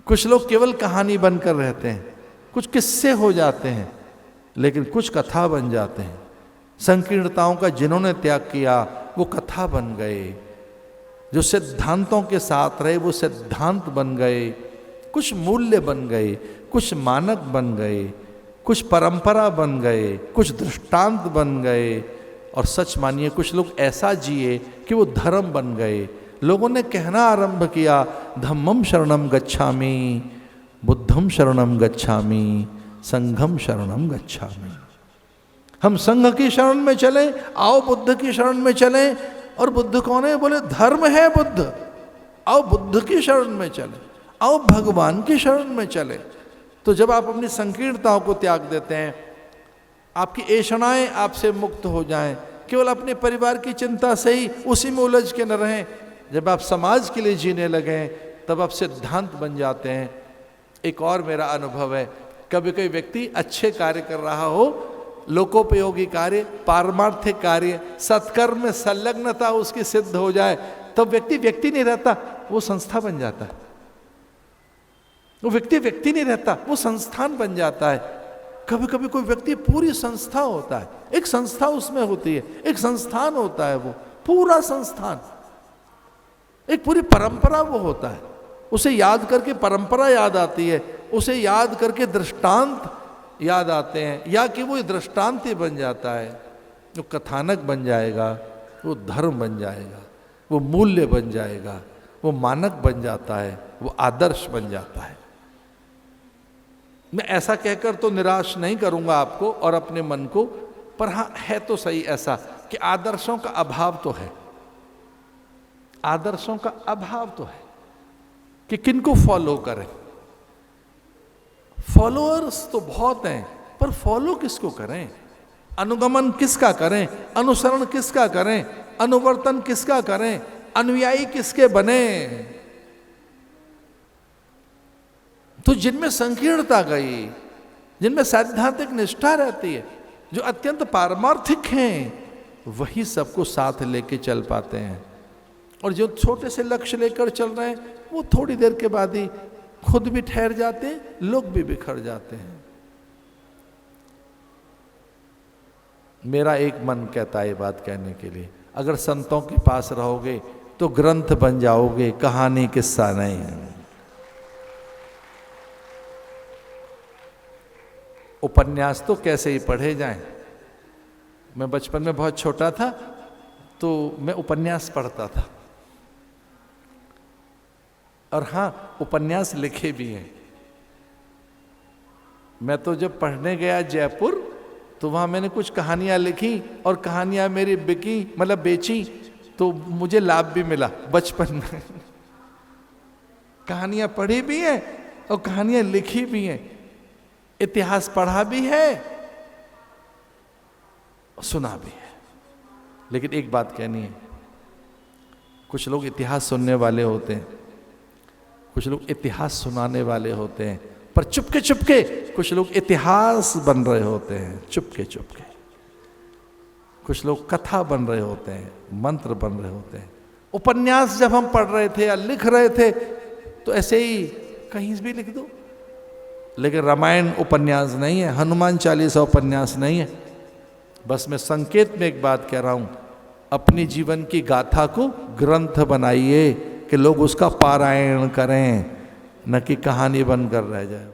कुछ लोग केवल कहानी बनकर रहते हैं, कुछ किस्से हो जाते हैं, लेकिन कुछ कथा बन जाते हैं। संकीर्णताओं का जिन्होंने त्याग किया वो कथा बन गए, जो सिद्धांतों के साथ रहे वो सिद्धांत बन गए, कुछ मूल्य बन गए, कुछ मानक बन गए, कुछ परंपरा बन गए, कुछ दृष्टांत बन गए। और सच मानिए कुछ लोग ऐसा जिए कि वो धर्म बन गए। लोगों ने कहना आरंभ किया, धम्मम शरणम गच्छामि, बुद्धम शरणम गच्छामि, संघम शरणम गच्छामि। हम संघ की शरण में चले, आओ बुद्ध की शरण में चले। और बुद्ध कौन है? बोले धर्म है बुद्ध, आओ बुद्ध की शरण में चले, आओ भगवान की शरण में चले। तो जब आप अपनी संकीर्णताओं को त्याग देते हैं, आपकी ऐषणाएं आपसे मुक्त हो जाएं, केवल अपने परिवार की चिंता से ही उसी में उलझ के न रहें, जब आप समाज के लिए जीने लगें तब आप सिद्धांत बन जाते हैं। एक और मेरा अनुभव है, कभी कोई व्यक्ति अच्छे कार्य कर रहा हो, लोकोपयोगी कार्य, पारमार्थिक कार्य, सत्कर्म में संलग्नता उसकी सिद्ध हो जाए, तब व्यक्ति व्यक्ति नहीं रहता, वो संस्था बन जाता है। वो व्यक्ति व्यक्ति नहीं रहता, वो संस्थान बन जाता है। कभी कभी कोई व्यक्ति पूरी संस्था होता है, एक संस्था उसमें होती है, एक संस्थान होता है, वो पूरा संस्थान, एक पूरी परंपरा वो होता है। उसे याद करके परंपरा याद आती है, उसे याद करके दृष्टांत याद आते हैं, या कि वो दृष्टांत ही बन जाता है, वो कथानक बन जाएगा, वो धर्म बन जाएगा, वो मूल्य बन जाएगा, वो मानक बन जाता है, वो आदर्श बन जाता है। मैं ऐसा कहकर तो निराश नहीं करूंगा आपको और अपने मन को, पर हाँ है तो सही ऐसा कि आदर्शों का अभाव तो है, आदर्शों का अभाव तो है कि किनको फॉलो करें। फॉलोअर्स तो बहुत हैं, पर फॉलो किसको करें, अनुगमन किसका करें, अनुसरण किसका करें, अनुवर्तन किसका करें, अनुयायी किसके बने। तो जिनमें संकीर्णता गई, जिनमें सैद्धांतिक निष्ठा रहती है, जो अत्यंत पारमार्थिक हैं, वही सबको साथ लेके चल पाते हैं। और जो छोटे से लक्ष्य लेकर चल रहे हैं, वो थोड़ी देर के बाद ही खुद भी ठहर जाते हैं, लोग भी बिखर जाते हैं। मेरा एक मन कहता है ये बात कहने के लिए, अगर संतों के पास रहोगे तो ग्रंथ बन जाओगे, कहानी किस्सा नहीं है। उपन्यास तो कैसे ही पढ़े जाएं। मैं बचपन में बहुत छोटा था तो मैं उपन्यास पढ़ता था, और हाँ उपन्यास लिखे भी हैं। मैं तो जब पढ़ने गया जयपुर तो वहाँ मैंने कुछ कहानियाँ लिखी और कहानियाँ मेरी बिकी, मतलब बेची, तो मुझे लाभ भी मिला बचपन में। कहानियाँ पढ़ी भी हैं और कहानियाँ लिखी भी हैं, इतिहास पढ़ा भी है, सुना भी है। लेकिन एक बात कहनी है, कुछ लोग इतिहास सुनने वाले होते हैं, कुछ लोग इतिहास सुनाने वाले होते हैं, पर चुपके चुपके कुछ लोग इतिहास बन रहे होते हैं, चुपके चुपके। कुछ लोग कथा बन रहे होते हैं, मंत्र बन रहे होते हैं। उपन्यास जब हम पढ़ रहे थे या लिख रहे थे तो ऐसे ही कहीं भी लिख दो, लेकिन रामायण उपन्यास नहीं है, हनुमान चालीसा उपन्यास नहीं है। बस मैं संकेत में एक बात कह रहा हूं, अपनी जीवन की गाथा को ग्रंथ बनाइए कि लोग उसका पारायण करें, न कि कहानी बनकर रह जाए।